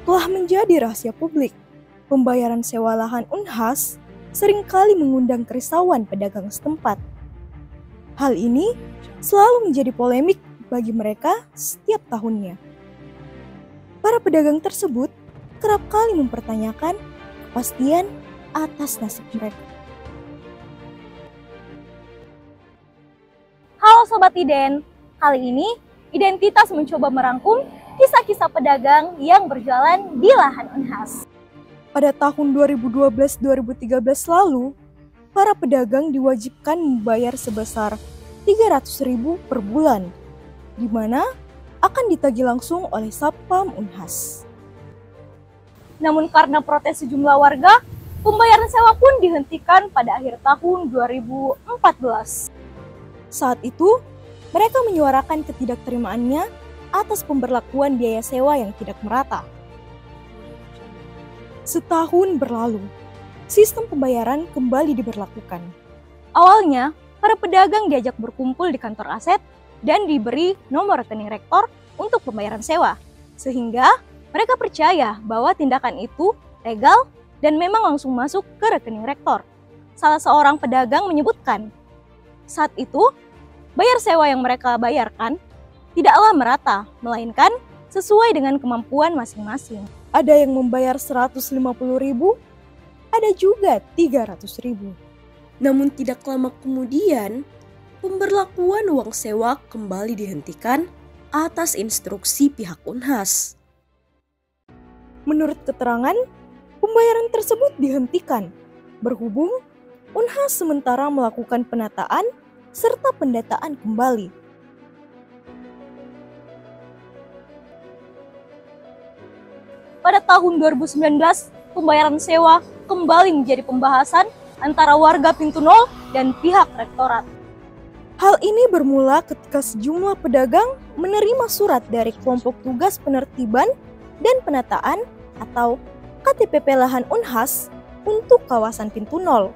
telah menjadi rahasia publik. Pembayaran sewa lahan Unhas seringkali mengundang kerisauan pedagang setempat. Hal ini selalu menjadi polemik bagi mereka setiap tahunnya. Para pedagang tersebut kerap kali mempertanyakan kepastian atas nasib mereka. Halo Sobat Iden, kali ini Identitas mencoba merangkum kisah-kisah pedagang yang berjualan di lahan Unhas. Pada tahun 2012-2013 lalu, para pedagang diwajibkan membayar sebesar 300.000 per bulan, di mana akan ditagih langsung oleh Satpam Unhas. Namun karena protes sejumlah warga, pembayaran sewa pun dihentikan pada akhir tahun 2014. Saat itu, mereka menyuarakan ketidakterimaannya atas pemberlakuan biaya sewa yang tidak merata. Setahun berlalu, sistem pembayaran kembali diberlakukan. Awalnya, para pedagang diajak berkumpul di kantor aset dan diberi nomor rekening rektor untuk pembayaran sewa, sehingga mereka percaya bahwa tindakan itu legal dan memang langsung masuk ke rekening rektor. Salah seorang pedagang menyebutkan, saat itu bayar sewa yang mereka bayarkan tidaklah merata, melainkan sesuai dengan kemampuan masing-masing. Ada yang membayar 150.000, ada juga 300.000. Namun tidak lama kemudian, pemberlakuan uang sewa kembali dihentikan atas instruksi pihak Unhas. Menurut keterangan, pembayaran tersebut dihentikan berhubung Unhas sementara melakukan penataan serta pendataan kembali. Pada tahun 2019, pembayaran sewa kembali menjadi pembahasan antara warga Pintu Nol dan pihak rektorat. Hal ini bermula ketika sejumlah pedagang menerima surat dari kelompok tugas penertiban dan penataan atau KTPP lahan Unhas untuk kawasan Pintu Nol.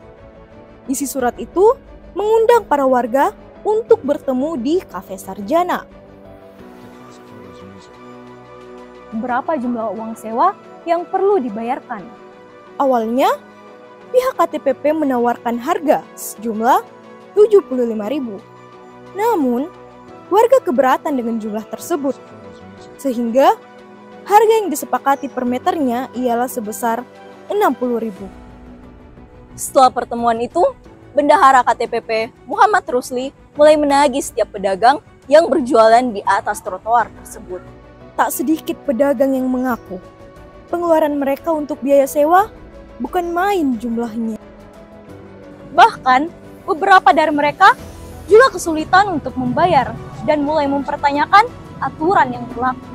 Isi surat itu mengundang para warga untuk bertemu di Cafe Sarjana. Berapa jumlah uang sewa yang perlu dibayarkan? Awalnya, pihak KTPP menawarkan harga sejumlah 75.000. Namun, warga keberatan dengan jumlah tersebut, sehingga harga yang disepakati per meternya ialah sebesar 60.000. Setelah pertemuan itu, Bendahara KTPP Muhammad Rusli mulai menagih setiap pedagang yang berjualan di atas trotoar tersebut. Tak sedikit pedagang yang mengaku pengeluaran mereka untuk biaya sewa bukan main jumlahnya. Bahkan, beberapa dari mereka juga kesulitan untuk membayar dan mulai mempertanyakan aturan yang berlaku.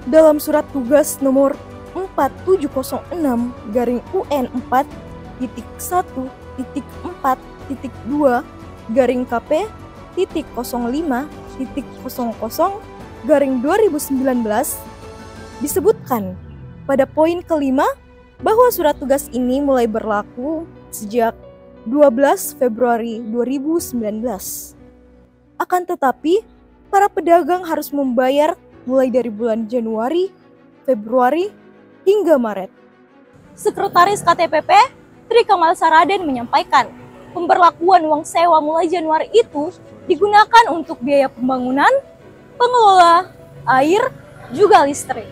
Dalam surat tugas nomor 47.1.1.2-1.5.0.0/2019 disebutkan pada poin kelima bahwa surat tugas ini mulai berlaku sejak 12 Februari 2019. Akan tetapi, para pedagang harus membayar mulai dari bulan Januari, Februari, hingga Maret. Sekretaris KTPP, Tri Kamal Saraden menyampaikan, pemberlakuan uang sewa mulai Januari itu digunakan untuk biaya pembangunan, pengelola, air, juga listrik.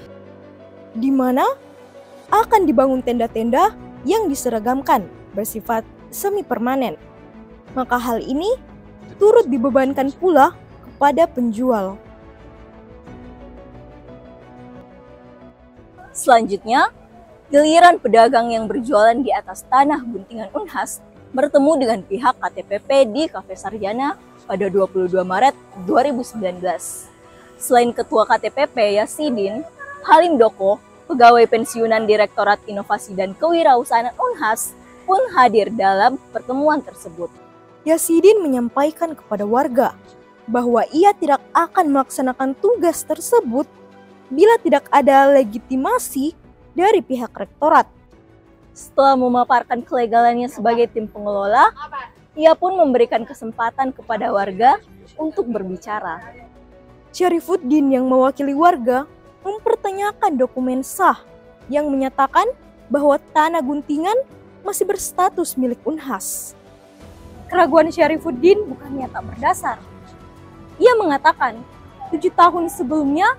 Di mana akan dibangun tenda-tenda yang diseragamkan bersifat semi permanen. Maka hal ini turut dibebankan pula kepada penjual. Selanjutnya, giliran pedagang yang berjualan di atas tanah guntingan Unhas bertemu dengan pihak KTPP di Cafe Sarjana pada 22 Maret 2019. Selain Ketua KTPP Yasidin, Halim Doko, pegawai pensiunan Direktorat Inovasi dan Kewirausahaan Unhas, pun hadir dalam pertemuan tersebut. Yasidin menyampaikan kepada warga bahwa ia tidak akan melaksanakan tugas tersebut bila tidak ada legitimasi dari pihak rektorat. Setelah memaparkan kelegalannya sebagai tim pengelola, ia pun memberikan kesempatan kepada warga untuk berbicara. Syarifuddin yang mewakili warga mempertanyakan dokumen sah yang menyatakan bahwa tanah guntingan masih berstatus milik Unhas. Keraguan Syarifuddin bukannya tak berdasar. Ia mengatakan 7 tahun sebelumnya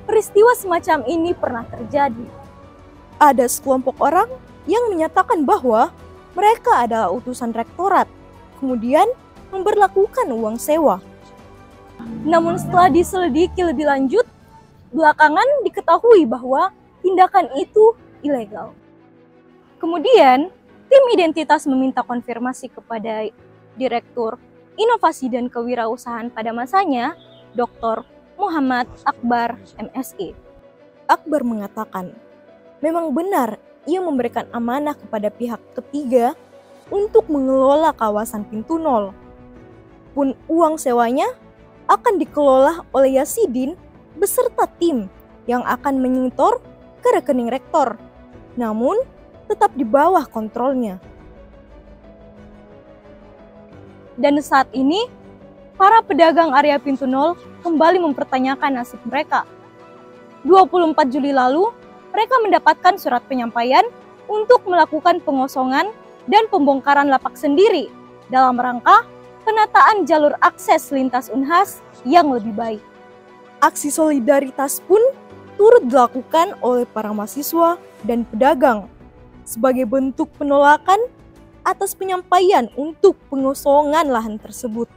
peristiwa semacam ini pernah terjadi. Ada sekelompok orang yang menyatakan bahwa mereka adalah utusan rektorat, kemudian memberlakukan uang sewa. Namun setelah diselidiki lebih lanjut, belakangan diketahui bahwa tindakan itu ilegal. Kemudian, tim identitas meminta konfirmasi kepada Direktur Inovasi dan Kewirausahaan pada masanya, Dr. Muhammad Akbar MSI. Akbar mengatakan, memang benar ia memberikan amanah kepada pihak ketiga untuk mengelola kawasan Pintu Nol. Pun uang sewanya akan dikelola oleh Yasidin beserta tim yang akan menyetor ke rekening rektor, namun tetap di bawah kontrolnya. Dan saat ini, para pedagang area Pintu Nol kembali mempertanyakan nasib mereka. 24 Juli lalu, mereka mendapatkan surat penyampaian untuk melakukan pengosongan dan pembongkaran lapak sendiri dalam rangka penataan jalur akses lintas Unhas yang lebih baik. Aksi solidaritas pun turut dilakukan oleh para mahasiswa dan pedagang sebagai bentuk penolakan atas penyampaian untuk pengosongan lahan tersebut.